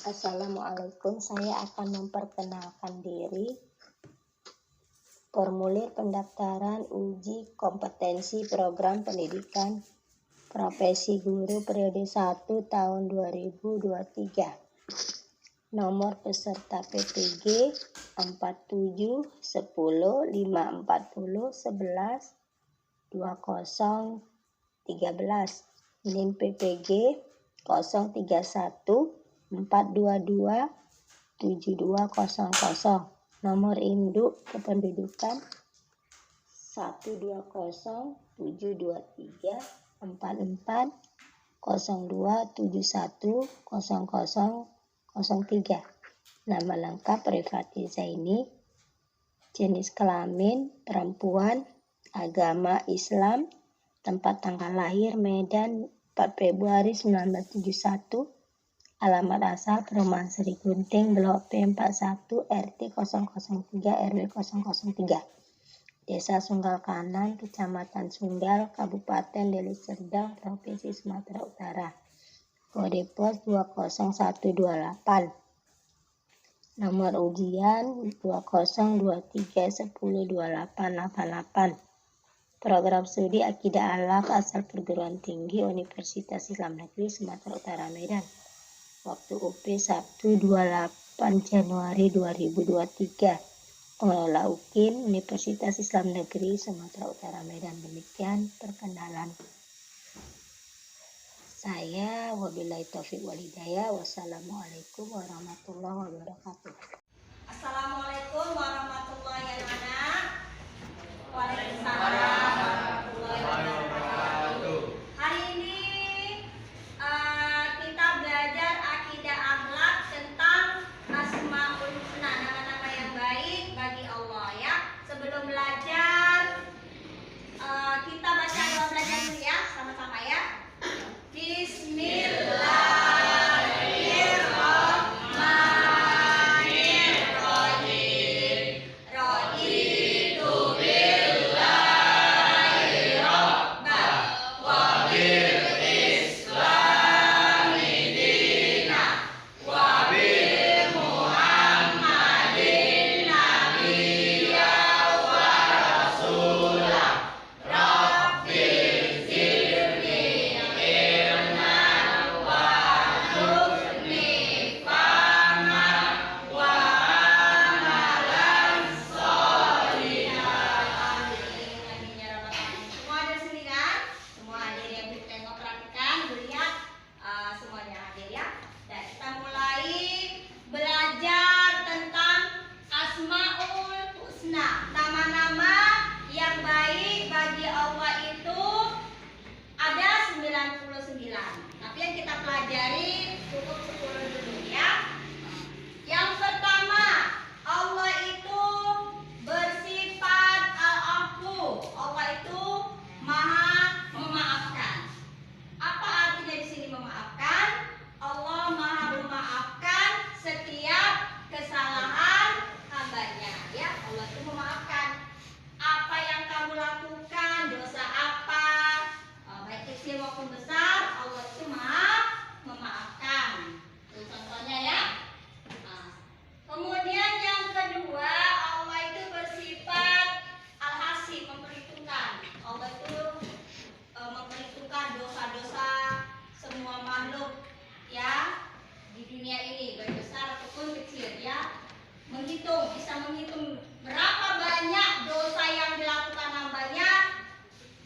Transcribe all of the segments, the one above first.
Assalamualaikum, saya akan memperkenalkan diri. Formulir pendaftaran uji kompetensi program pendidikan profesi guru periode 1 tahun 2023. Nomor peserta PPG 47 10 540 11 20 13. NIM PPG 031 422 7200. Nomor induk kependudukan 120 723 44 02 71 0003. Nama lengkap Rifati Zaini. Jenis kelamin perempuan, agama Islam, tempat tanggal lahir Medan 4 Februari 1971, alamat asal Perumahan Sri Gunting, Blok P41, RT 003 RW 003, Desa Sunggal Kanan, Kecamatan Sunggal, Kabupaten Deli Serdang, Provinsi Sumatera Utara. Kode pos 20128. Nomor ujian 2023102888. Program studi Akidah Alaf asal perguruan tinggi Universitas Islam Negeri Sumatera Utara Medan. Waktu UP Sabtu 28 Januari 2023. Pengelola UKIN Universitas Islam Negeri Sumatera Utara Medan. Demikian perkenalan saya. Wabillahi taufiq wal hidayah. Wassalamualaikum warahmatullahi wabarakatuh. Assalamualaikum warahmatullahi wabarakatuh. Waalaikumsalam warahmatullahi wabarakatuh. Hari ini kita belajar akidah akhlak tentang Asmaul Husna, nama-nama yang baik bagi Allah ya. Sebelum belajar kita baca doa belajar dulu ya, sama-sama ya. Bismillahirrahmanirrahim. Raditu billahi rabban wa bil islami dinan wa bi Muhammadin nabiyya wa rasulah. Rabbil zidni ilman wa zidni fahman wa amalan sholihan. Amin ya rabbal alamin. Semua ada sini kan? Semua hadir ya, Bu. Tengok, perhatikan, Bu, lihat. Semuanya hadir ya. Dan kita mulai belajar tentang Asmaul Husna, nama-nama yang baik bagi Allah itu ada 99. Tapi yang kita pelajari cukup 10 dulu ya. Yang pertama, Allah itu bersifat al-afu. Allah itu Maha memaafkan. Apa artinya di sini memaafkan? Allah Maha memaafkan setiap kesalahan hambanya ya. Allah itu memaafkan. Apa yang kamu lakukan, dosa apa, baik kecil maupun besar, Allah itu Maha memaafkan. Itu contohnya ya. Kemudian yang kedua, Allah itu bersifat al-hasib, memperhitungkan. Allah itu memperhitungkan dosa-dosa semua makhluk ya di dunia ini, baik besar ataupun kecil ya. Menghitung, bisa menghitung berapa banyak dosa yang dilakukan hambanya,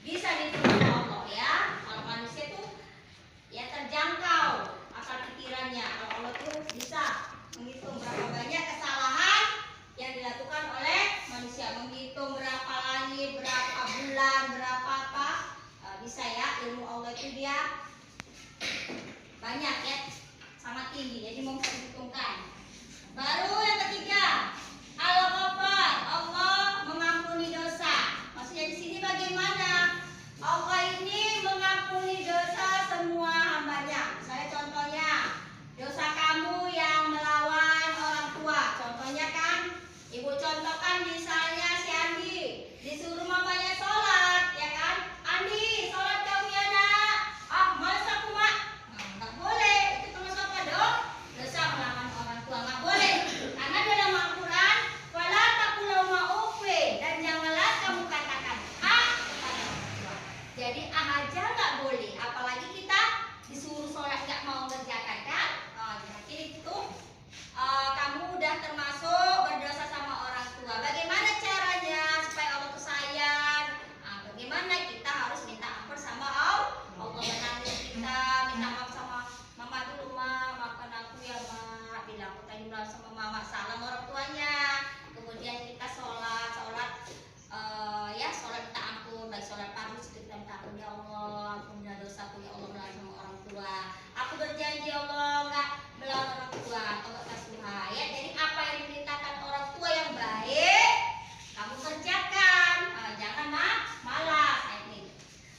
bisa dihitung Allah ya. Kalau manusia itu ya terjangkau akal pikirannya. Kalau Allah itu bisa menghitung berapa banyak kesalahan yang dilakukan oleh manusia, menghitung berapa langit, berapa bulan, berapa apa, bisa ya. Ilmu Allah itu dia banyak ya, sangat tinggi, jadi memperhitungkan. Baru yang ketiga, Al-Ghaffar, Allah mengampuni dosa. Maksudnya di sini bagaimana? Allah ini mengampuni dosa semua hambanya. Misalnya contohnya, dosa kamu yang melawan orang tua. Contohnya kan, ibu contohkan misalnya si Andi disuruh mamanya sholat, ya kan? Andi, sholat kamu ya nak. Ah, males aku mak. Nggak boleh, itu termasuk apa dong? Dosa melakukan mengerjakan kan? Jadi itu kamu udah termasuk berdosa sama orang tua. Bagaimana caranya supaya Allah tuh sayang? Bagaimana kita harus minta ampun sama Allah, menangis kita, minta maaf sama mama dulu, maafkan aku ya mak, bilang tadi sama mama, salam orang tuanya. Kemudian kita sholat ya sholat minta ampun, baik sholat pagi kita minta ampun, ya Allah ampunilah dosaku ya Allah, melawan sama orang tua. Aku berjanji ya Allah nggak melawan orang tua atau nggak kasuha ya. Jadi apa yang diberitakan orang tua yang baik kamu kerjakan, jangan malas.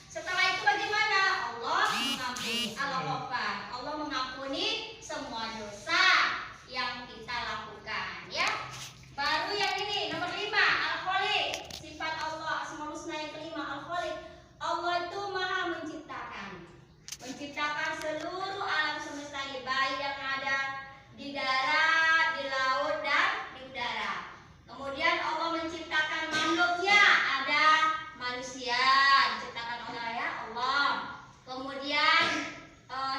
Setelah itu bagaimana? Allah mengampuni, Allah mengampuni semua dosa yang kita lakukan ya. Baru yang ini nomor 5, Al-Khaliq. Sifat Allah Asmaul Husna yang kelima, Al-Khaliq. Allah itu maha menciptakan seluruh alam semesta ini, baik yang ada di darat, di laut, dan di udara. Kemudian Allah menciptakan makhluknya, ada manusia diciptakan oleh Allah. Kemudian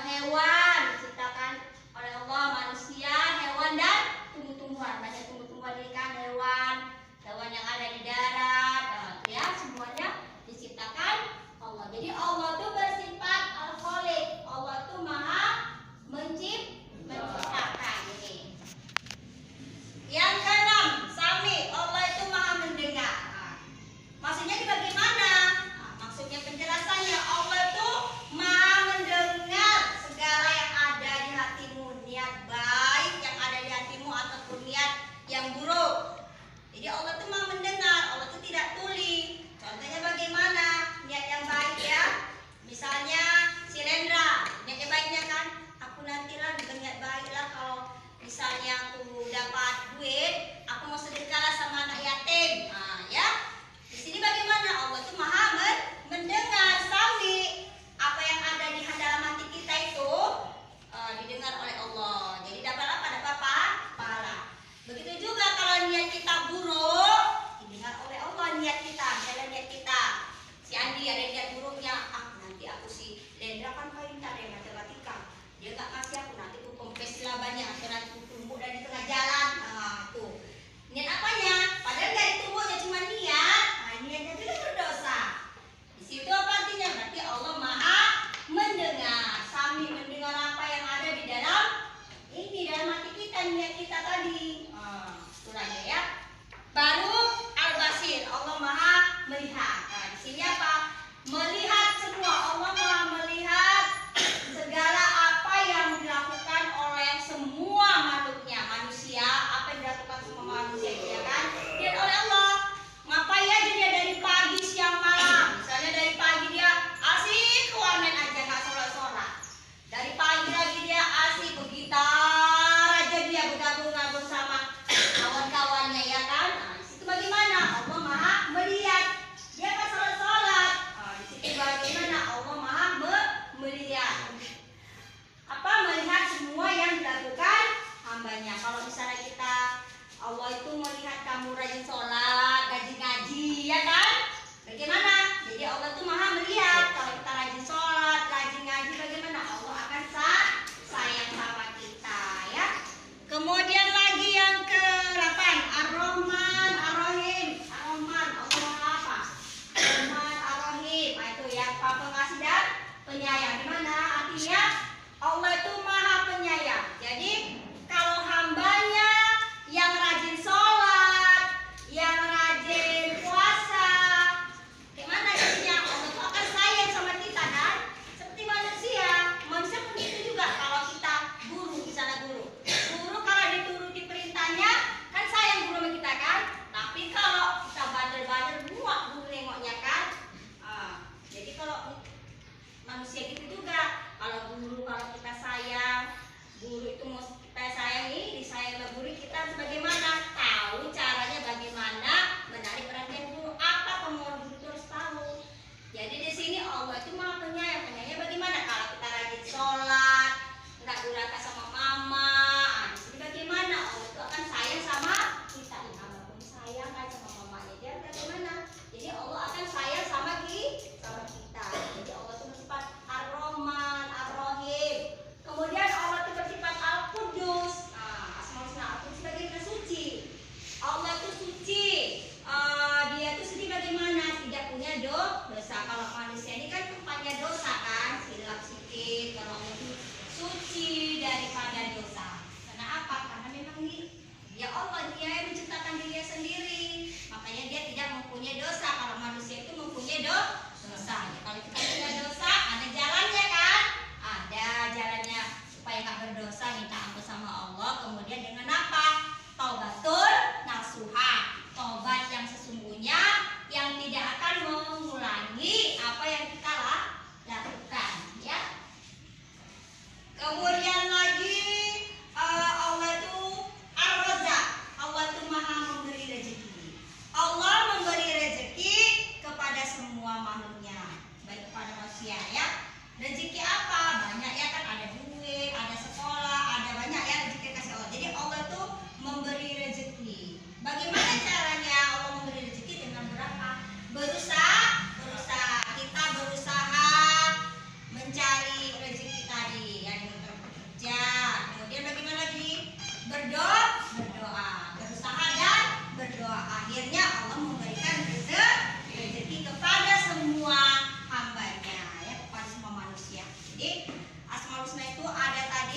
hewan diciptakan oleh Allah, manusia, hewan, dan tumbuh-tumbuhan. Banyak tumbuh-tumbuhan ini kan, hewan yang ada di darat, ya semuanya diciptakan Allah. Jadi Allah itu bersifat Al-Khaliq. Allah itu maha menciptakan ini. Yang keenam, Sami. Allah itu maha mendengar. Maksudnya bagaimana? Maksudnya penjelasannya, Allah itu maha mendengar segala yang ada di hatimu, niat baik yang ada di hatimu ataupun niat yang buruk. Jadi Allah itu maha mendengar, Allah itu tidak tuli. Contohnya bagaimana? Niat yang baik ya. Misalnya si Rendra, niatnya baiknya kan, aku nantilah berniat baiklah kalau misalnya aku dapat duit, aku mau sedekahlah sama anak yatim. Ya. Di sini bagaimana? Allah itu maha mendengar, Sami. Apa yang ada di dalam hati kita itu didengar oleh Allah. Jadi dapat apa? Dapat pahala. Begitu juga kalau niat kita buruk, didengar oleh Allah niat kita. Misalnya niat kita, si Andi ada niat buruknya, nanti aku si Lendra kan pintar ya matematika, dia nggak kasih aku, nanti aku kempes lah banyak, atau nanti aku tumbuk dari tengah jalan. Tuh niat apanya? Pada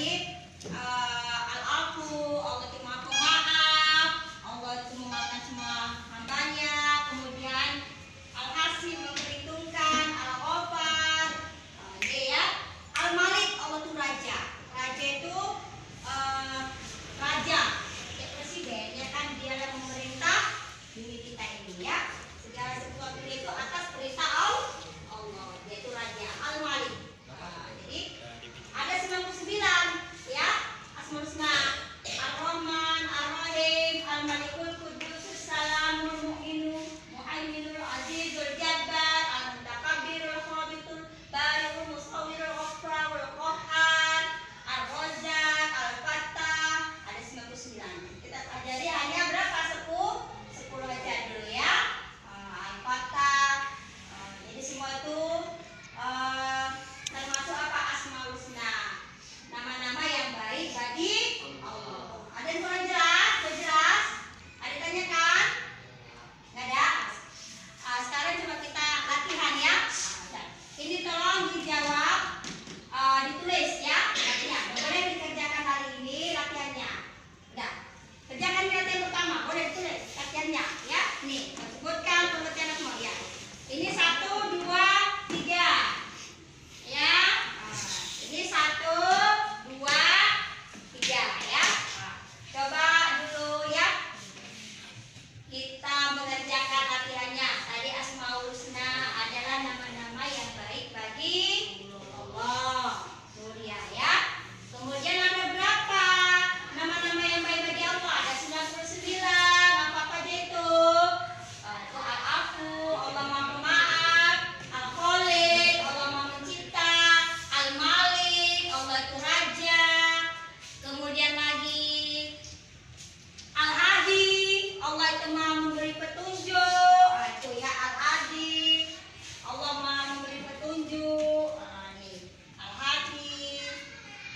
lagi Al-Afu, Allah itu Maha Pemaaf, Allah itu memaafkan semua hambanya. Kemudian Al-Hasim, memperhitungkan, Al-Ghafar, ya. Al-Malik, Allah itu raja. Raja itu raja, ya presiden, ya kan, dia yang memerintah bumi kita ini, ya. Segala sesuatu itu atas perintah Allah, yaitu raja. Al-Malik. Jadi ada 99, ya, Asmaul Husna. Ar-Rahman, Ar-Rahim, Al-Malikul Qudus, Salamul Mu'minul Muhaiminul Azizul Jabbar, Al-Mutakabbirul Khabitul Bari'ul Musawwirul Ghaffarul Qahhar, Ar-Razzaq, Al-Fattah. Ada 99. Kita pelajari hanya berapa? 10 aja dulu, ya. Al-Fattah. Jadi semua itu termasuk apa? Asmaul Husna, nama-nama yang baik bagi Allah. Ada yang kurang jelas? Sudah jelas? Ada tanyakan? Nggak ada? Sekarang coba kita latihan, ya. Ini tolong dijawab, ditulis, ya, latihan. Boleh dikerjakan hari ini latihannya. Udah. Kerjakan di latihan pertama, boleh ditulis latihannya, ya. Nih, sebutkan pengertian semua, ya. Ini 1, 2, 3. Ya. Ini 1, 2, 3, ya. Coba dulu, ya. Kita mengerjakan latihannya. Tadi Asmaul Husna adalah nama-nama yang baik bagi Allah. Surya, ya. Kemudian ada berapa nama-nama yang baik bagi Allah? Ada 99. Apa aja itu? Itu Al-Afu, Allah Maha Pemaaf, Al-Khaliq, Allah Maha Mencipta, Al-Malik, Allah itu raja. Kemudian lagi Al-Hadi, Allah itu Maha memberi petunjuk. Itu, ya, Al-Hadi, Allah Maha memberi petunjuk. Nih, Al-Hadi,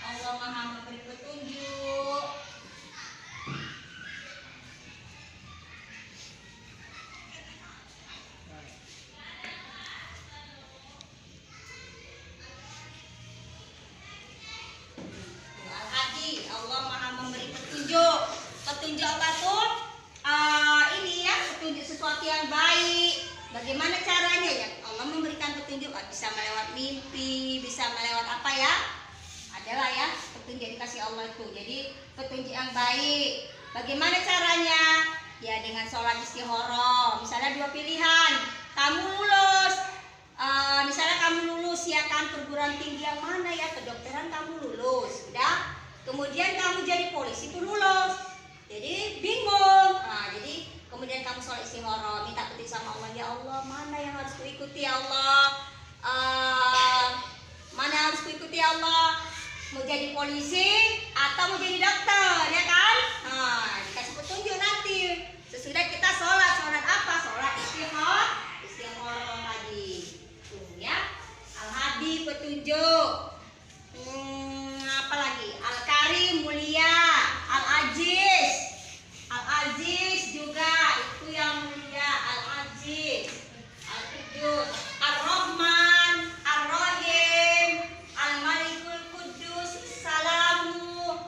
Allah Maha memberi petunjuk. Al-Hadi, Allah Maha memberi petunjuk. Petunjuk Allah tuh ini, ya, petunjuk sesuatu yang baik. Bagaimana caranya, ya? Allah memberikan petunjuk, bisa melewat mimpi, bisa melewat apa, ya? Adalah, ya, petunjuk dikasih Allah itu. Jadi petunjuk yang baik. Bagaimana caranya? Ya, dengan sholat istikharah. Misalnya 2 pilihan. Kamu lulus, misalnya kamu lulus, ya kan, perguruan tinggi yang mana, ya? Kedokteran kamu lulus, udah. Kemudian kamu jadi polisi pun lulus. Jadi bingung. Jadi kemudian kamu sholat istikharah, minta petunjuk sama Allah. Ya Allah, mana yang harus kuikuti, ya Allah? Mana yang harus kuikuti, ya Allah? Mau jadi polisi atau mau jadi dokter, ya kan? Dikasih petunjuk nanti. Sesudah kita sholat apa? Sholat istikharah tadi. Ya. Al-Hadi, petunjuk. Apa lagi? Al-Karim, mulia. Al-Aziz, Al-Aziz juga itu yang mulia. Al-Aziz, Al-Qudus, Ar-Rahman, Ar-Rahim, Al-Malikul Qudus, Salamu,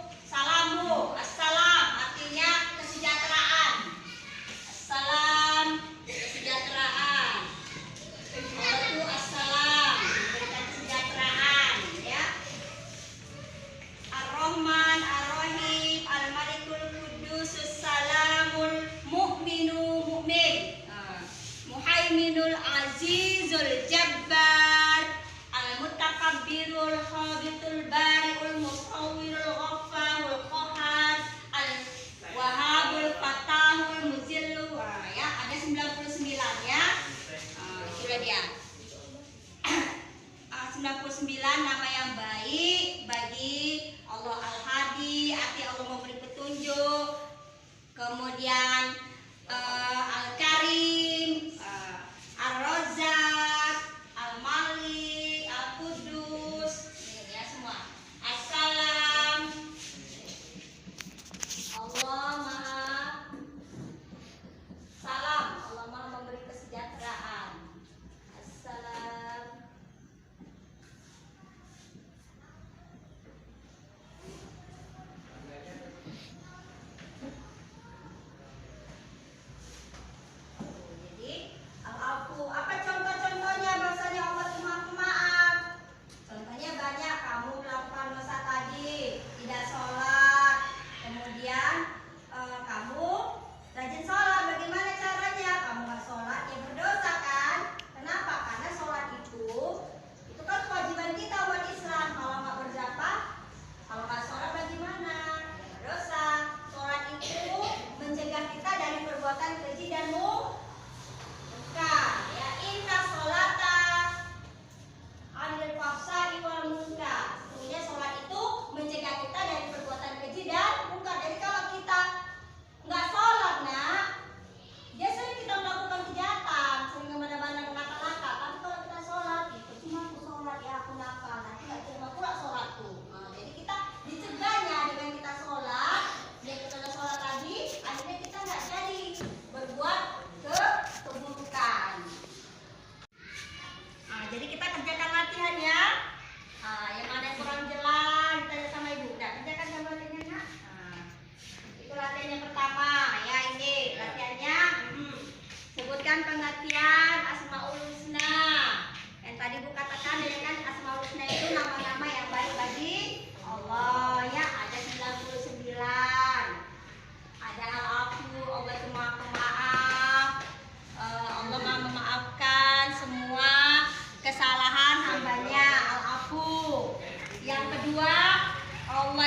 Assalam, artinya kesejahteraan. Assalam, kesejahteraan. Allah itu Assalam, memberikan kesejahteraan.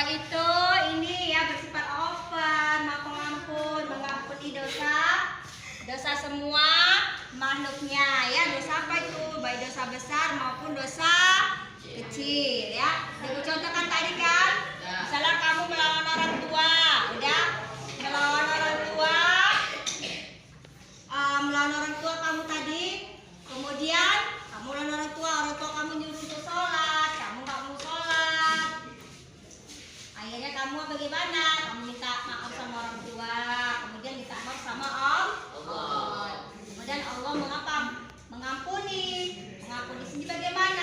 Dosa itu ini ya bersifat open, maha pengampun, mengampuni dosa semua makhluknya ya. Dosa apa itu? Baik dosa besar maupun dosa kecil ya. Dicontohkan tadi kan, misalnya kamu melawan orang tua, udah melawan orang tua, kamu tadi, kemudian kamu melawan orang tua kamu nyuruh untuk sholat, kamu nggak mau sholat, akhirnya kamu bagaimana? Kamu minta maaf sama orang tua, kemudian minta maaf sama Allah, kemudian Allah mengampuni sini bagaimana?